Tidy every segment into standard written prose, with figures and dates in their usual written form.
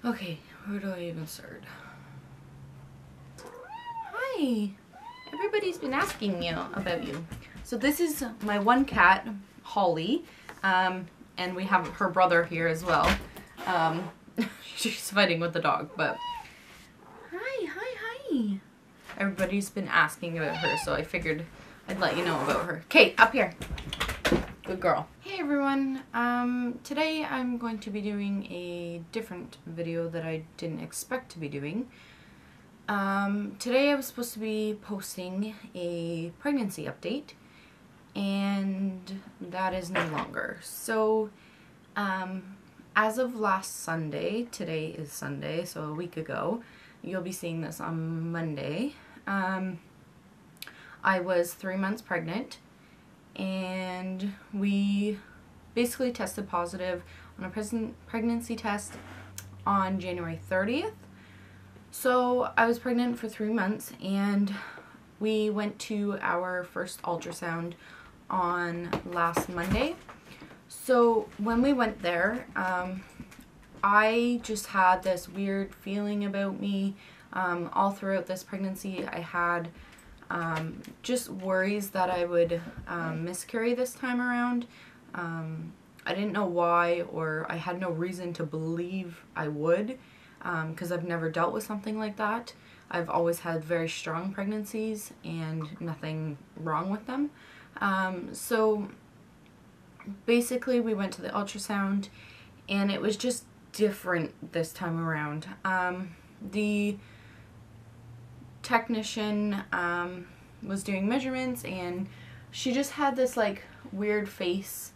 Okay, where do I even start? Hi! Everybody's been asking me about you. So this is my one cat, Holly, and we have her brother here as well. She's fighting with the dog, but... Hi! Everybody's been asking about her, so I figured I'd let you know about her. Kate, up here! Good girl. Hey everyone, today I'm going to be doing a different video that I didn't expect to be doing. Today I was supposed to be posting a pregnancy update, and that is no longer. So, as of last Sunday, today is Sunday, so a week ago, you'll be seeing this on Monday, I was 3 months pregnant, and we basically tested positive on a pregnancy test on January 30th. So I was pregnant for 3 months, and we went to our first ultrasound on last Monday. So when we went there, I just had this weird feeling about me. All throughout this pregnancy, I had just worries that I would miscarry this time around. I didn't know why, or I had no reason to believe I would, because I've never dealt with something like that. I've always had very strong pregnancies and nothing wrong with them. So basically we went to the ultrasound, and it was just different this time around. The technician was doing measurements, and she just had this like weird facial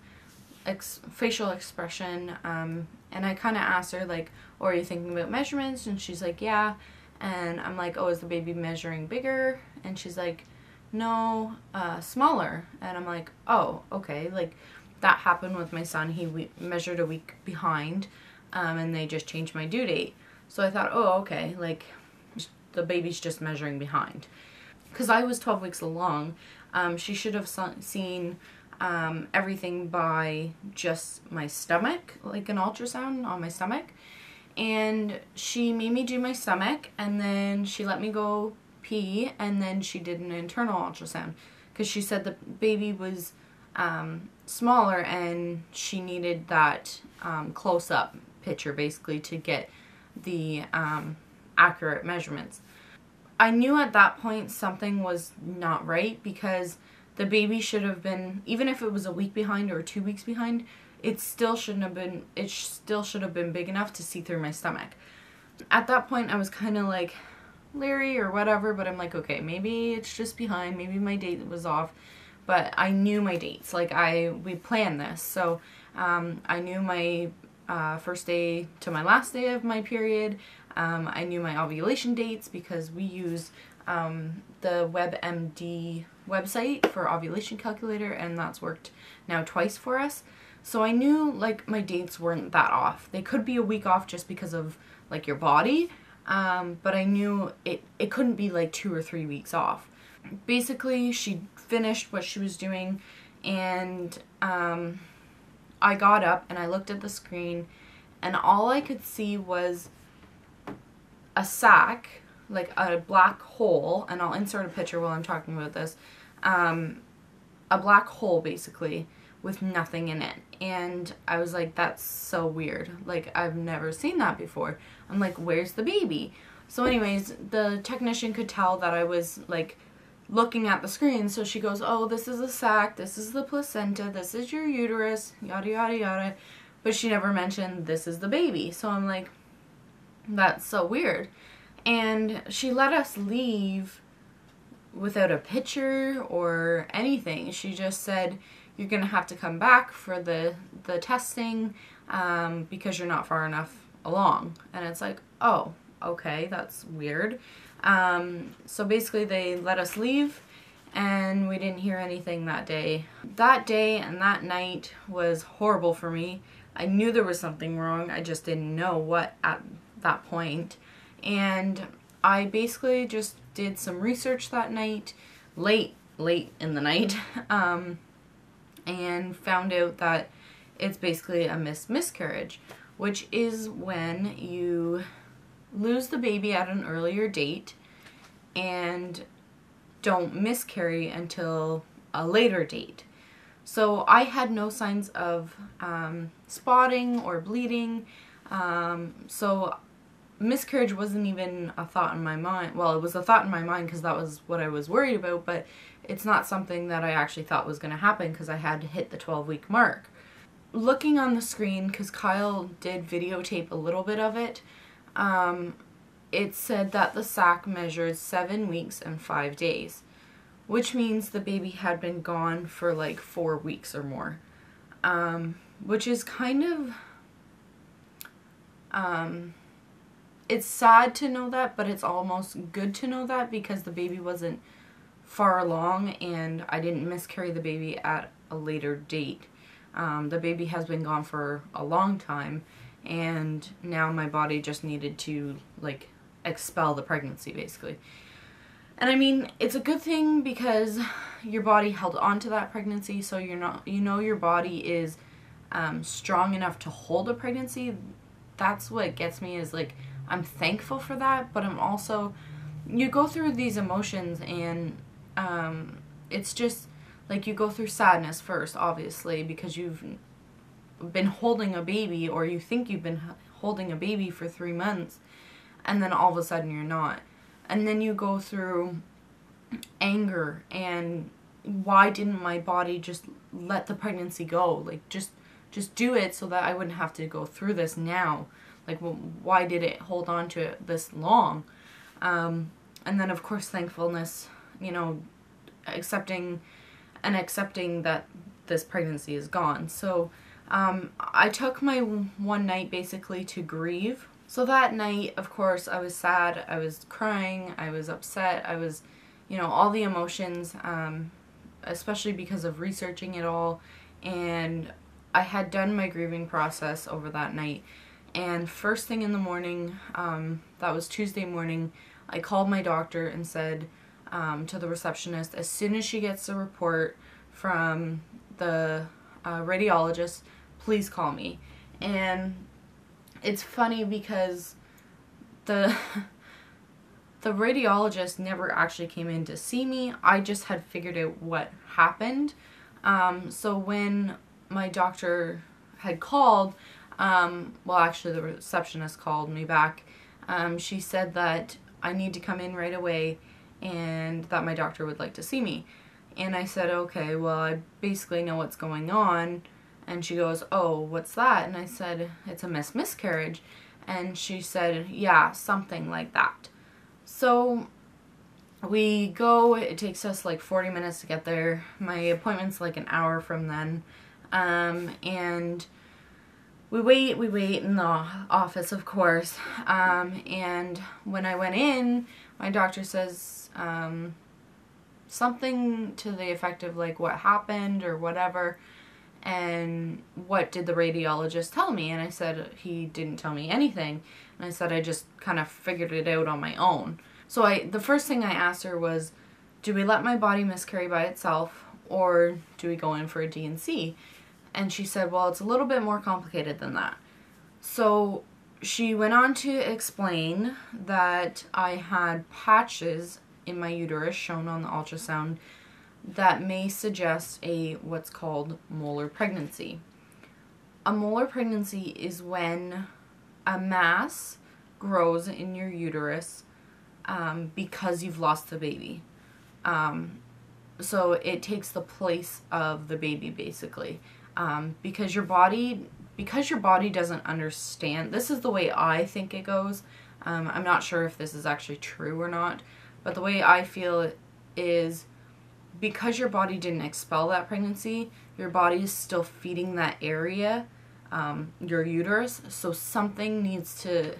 expression, and I kind of asked her like, oh, are you thinking about measurements? And she's like, yeah. And I'm like, oh, is the baby measuring bigger? And she's like, no, smaller. And I'm like, oh, okay. Like, that happened with my son. He measured a week behind, and they just changed my due date. So I thought, oh, okay, like the baby's just measuring behind. Because I was 12 weeks along, she should have seen everything by just my stomach, like an ultrasound on my stomach. And she made me do my stomach, and then she let me go pee, and then she did an internal ultrasound because she said the baby was smaller, and she needed that close-up picture basically to get the accurate measurements. I knew at that point something was not right, because the baby should have been, even if it was a week behind or 2 weeks behind, it still should have been big enough to see through my stomach. At that point I was kind of like leery or whatever, but I'm like, okay, maybe it's just behind, maybe my date was off. But I knew my dates, like we planned this, so I knew my first day to my last day of my period. I knew my ovulation dates because we use the WebMD website for ovulation calculator, and that's worked now twice for us. So I knew like my dates weren't that off. They could be a week off just because of like your body, but I knew it couldn't be like 2 or 3 weeks off. Basically, she finished what she was doing, and I got up and I looked at the screen, and all I could see was a sac, like a black hole, and I'll insert a picture while I'm talking about this, a black hole basically with nothing in it. And I was like, that's so weird, like I've never seen that before. I'm like, where's the baby? So anyways, the technician could tell that I was like looking at the screen, so she goes, oh, this is a sac, this is the placenta, this is your uterus, yada yada yada, but she never mentioned this is the baby. So I'm like, that's so weird. And she let us leave without a picture or anything. She just said, you're gonna have to come back for the testing because you're not far enough along. And it's like, oh, okay, that's weird. So basically they let us leave, and we didn't hear anything that day. That day and that night was horrible for me. I knew there was something wrong, I just didn't know what at that point. And I basically just did some research that night, late in the night, and found out that it's basically a miscarriage, which is when you lose the baby at an earlier date and don't miscarry until a later date. So I had no signs of spotting or bleeding, so miscarriage wasn't even a thought in my mind. Well, it was a thought in my mind because that was what I was worried about, but it's not something that I actually thought was going to happen because I had to hit the 12-week mark. Looking on the screen, because Kyle did videotape a little bit of it, it said that the sac measured 7 weeks and 5 days, which means the baby had been gone for like 4 weeks or more, which is kind of, it's sad to know that, but it's almost good to know that because the baby wasn't far along and I didn't miscarry the baby at a later date. The baby has been gone for a long time, and now my body just needed to like expel the pregnancy basically. And I mean, it's a good thing because your body held on to that pregnancy, so your body is strong enough to hold a pregnancy. That's what gets me, is like, I'm thankful for that, but I'm also, you go through these emotions and it's just like, you go through sadness first, obviously, because you've been holding a baby, or you think you've been holding a baby for 3 months, and then all of a sudden you're not. And then you go through anger and why didn't my body just let the pregnancy go? Like, just do it so that I wouldn't have to go through this now. Like, well, why did it hold on to it this long? And then, of course, thankfulness, you know, accepting that this pregnancy is gone. So I took my one night basically to grieve. So that night, of course, I was sad, I was crying, I was upset, I was, you know, all the emotions, especially because of researching it all. And I had done my grieving process over that night. And first thing in the morning, that was Tuesday morning, I called my doctor and said to the receptionist, as soon as she gets a report from the radiologist, please call me. And it's funny because the radiologist never actually came in to see me. I just had figured out what happened. So when my doctor had called, well, actually the receptionist called me back, she said that I need to come in right away and that my doctor would like to see me. And I said, okay, well, I basically know what's going on. And she goes, oh, what's that? And I said, it's a miscarriage. And she said, yeah, something like that. So we go, it takes us like 40 minutes to get there. My appointment's like an hour from then. And we wait in the office, of course. And when I went in, my doctor says something to the effect of like, what happened or whatever. And what did the radiologist tell me? And I said, he didn't tell me anything. And I said, I just kind of figured it out on my own. So the first thing I asked her was, do we let my body miscarry by itself, or do we go in for a D&C? And she said, well, it's a little bit more complicated than that. So she went on to explain that I had patches in my uterus shown on the ultrasound that may suggest what's called molar pregnancy. A molar pregnancy is when a mass grows in your uterus because you've lost the baby. So it takes the place of the baby, basically. Because your body doesn't understand. This is the way I think it goes. I'm not sure if this is actually true or not, but the way I feel it is, because your body didn't expel that pregnancy, your body is still feeding that area, your uterus, so something needs to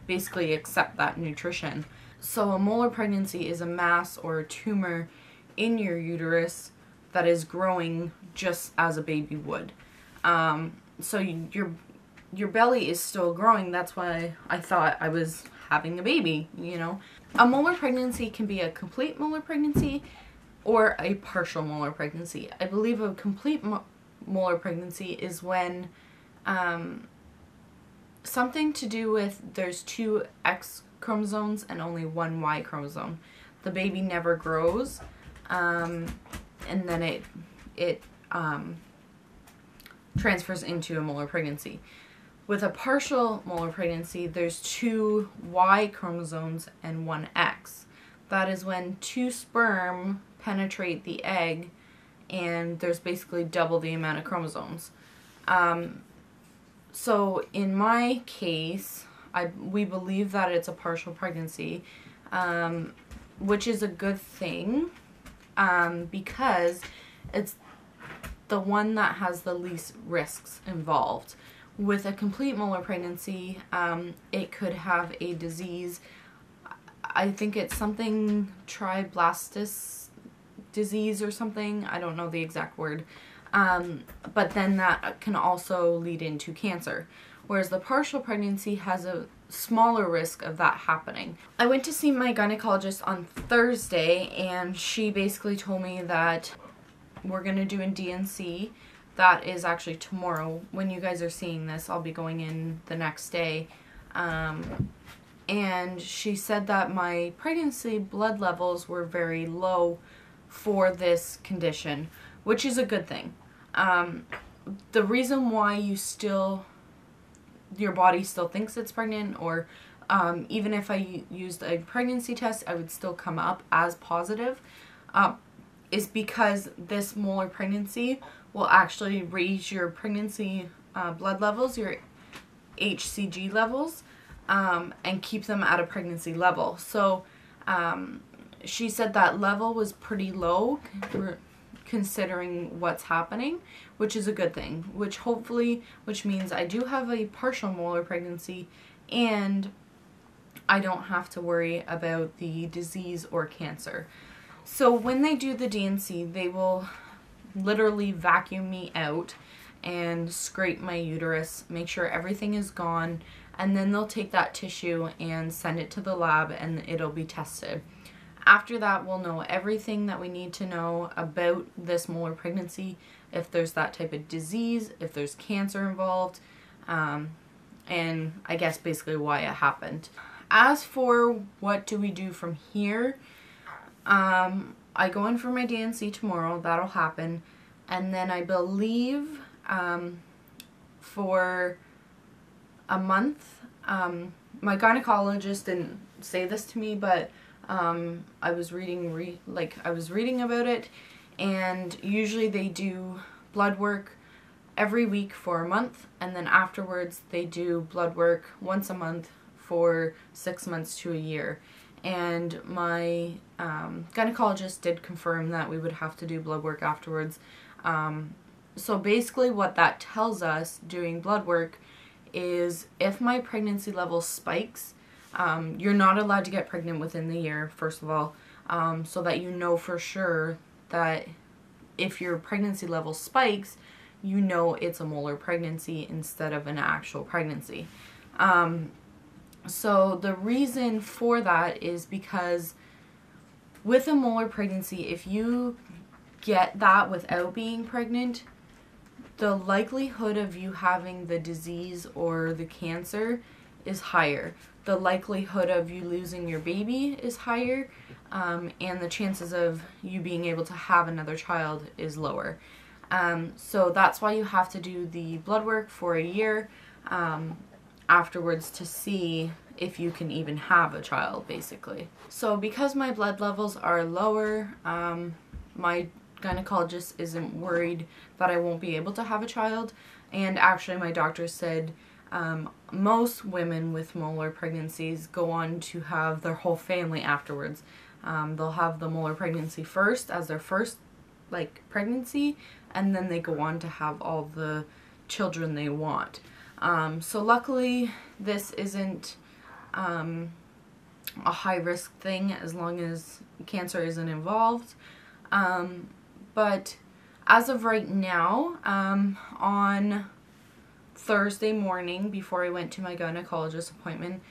basically accept that nutrition. So a molar pregnancy is a mass or a tumor in your uterus that is growing just as a baby would. So your belly is still growing. That's why I thought I was having a baby, you know. A molar pregnancy can be a complete molar pregnancy or a partial molar pregnancy. I believe a complete molar pregnancy is when something to do with there's 2 X chromosomes and only 1 Y chromosome. The baby never grows, and then it transfers into a molar pregnancy. With a partial molar pregnancy, there's 2 Y chromosomes and 1 X. That is when 2 sperm penetrate the egg, and there's basically double the amount of chromosomes. So in my case, we believe that it's a partial pregnancy, which is a good thing, because it's the one that has the least risks involved. With a complete molar pregnancy, it could have a disease. I think it's something triblastis disease or something. I don't know the exact word. But then that can also lead into cancer. Whereas the partial pregnancy has a smaller risk of that happening. I went to see my gynecologist on Thursday, and she basically told me that we're going to do a DNC. That is actually tomorrow. When you guys are seeing this, I'll be going in the next day. And she said that my pregnancy blood levels were very low for this condition, which is a good thing. The reason why your body still thinks it's pregnant, or even if I used a pregnancy test, I would still come up as positive, is because this molar pregnancy will actually raise your pregnancy blood levels, your HCG levels, and keep them at a pregnancy level. So she said that level was pretty low considering what's happening, which is a good thing, which means I do have a partial molar pregnancy, and I don't have to worry about the disease or cancer. So when they do the DNC, they will literally vacuum me out and scrape my uterus, make sure everything is gone, and then they'll take that tissue and send it to the lab, and it'll be tested. After that, we'll know everything that we need to know about this molar pregnancy, if there's that type of disease, if there's cancer involved, and I guess basically why it happened. As for what do we do from here, I go in for my DNC tomorrow. That'll happen. And then I believe for a month, my gynecologist didn't say this to me, but I was reading about it, and usually they do blood work every week for a month, and then afterwards they do blood work once a month for 6 months to a year. And my gynecologist did confirm that we would have to do blood work afterwards. So basically what that tells us doing blood work is if my pregnancy level spikes, you're not allowed to get pregnant within the year, first of all, so that you know for sure that if your pregnancy level spikes, you know it's a molar pregnancy instead of an actual pregnancy. So the reason for that is because with a molar pregnancy, if you get that without being pregnant, the likelihood of you having the disease or the cancer is higher. The likelihood of you losing your baby is higher, and the chances of you being able to have another child is lower. So that's why you have to do the blood work for a year afterwards to see if you can even have a child, basically. So because my blood levels are lower, my gynecologist isn't worried that I won't be able to have a child. And actually my doctor said most women with molar pregnancies go on to have their whole family afterwards. They'll have the molar pregnancy first as their first pregnancy, and then they go on to have all the children they want. So luckily this isn't a high risk thing as long as cancer isn't involved. But as of right now, on Thursday morning before I went to my gynecologist appointment,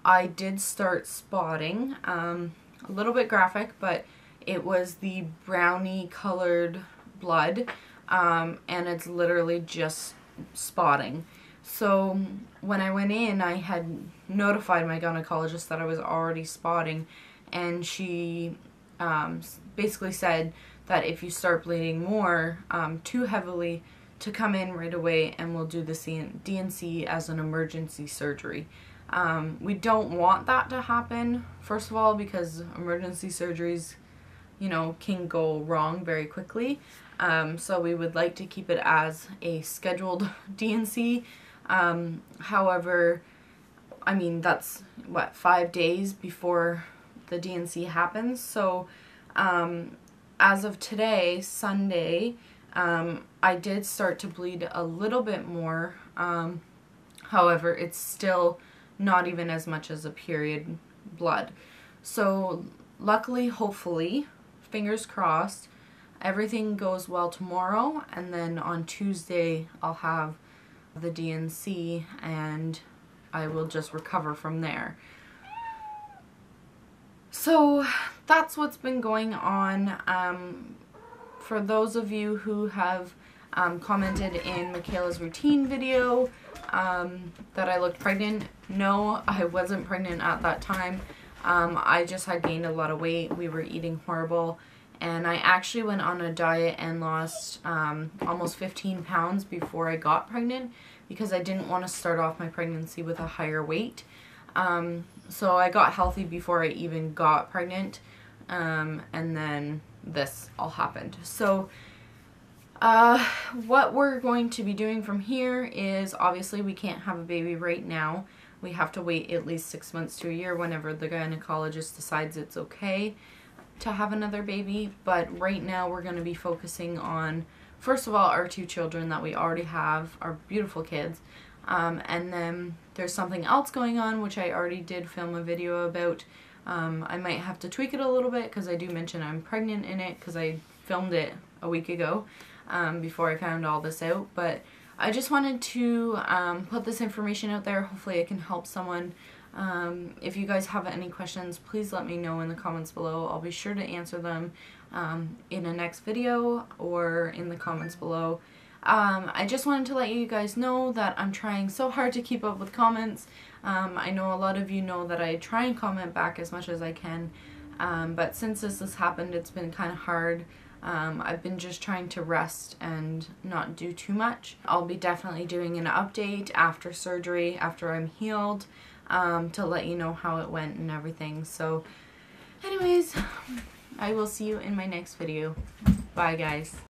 I did start spotting, a little bit graphic, but it was the brownie colored blood, and it's literally just spotting. So when I went in, I had notified my gynecologist that I was already spotting, and she basically said that if you start bleeding more too heavily, to come in right away and we'll do the DNC as an emergency surgery. We don't want that to happen, first of all, because emergency surgeries, you know, can go wrong very quickly. So we would like to keep it as a scheduled DNC. However, I mean, that's what, 5 days before the DNC happens. So as of today, Sunday, I did start to bleed a little bit more. However, it's still not even as much as a period blood. So luckily, hopefully, fingers crossed, everything goes well tomorrow, and then on Tuesday I'll have the DNC and I will just recover from there. So that's what's been going on. For those of you who have commented in Michaela's routine video that I looked pregnant, no, I wasn't pregnant at that time. I just had gained a lot of weight. We were eating horrible, and I actually went on a diet and lost almost 15 pounds before I got pregnant, because I didn't want to start off my pregnancy with a higher weight. So I got healthy before I even got pregnant, and then this all happened. So what we're going to be doing from here is, obviously we can't have a baby right now. We have to wait at least 6 months to a year whenever the gynecologist decides it's okay to have another baby. But right now we're going to be focusing on, first of all, our 2 children that we already have, our beautiful kids. And then there's something else going on, which I already did film a video about. I might have to tweak it a little bit, because I do mention I'm pregnant in it, because I filmed it a week ago before I found all this out. But I just wanted to put this information out there. Hopefully it can help someone. If you guys have any questions, please let me know in the comments below. I'll be sure to answer them in a next video or in the comments below. I just wanted to let you guys know that I'm trying so hard to keep up with comments. I know a lot of you know that I try and comment back as much as I can, but since this has happened, it's been kind of hard. I've been just trying to rest and not do too much. I'll be definitely doing an update after surgery, after I'm healed, to let you know how it went and everything. So anyways, I will see you in my next video. Bye guys.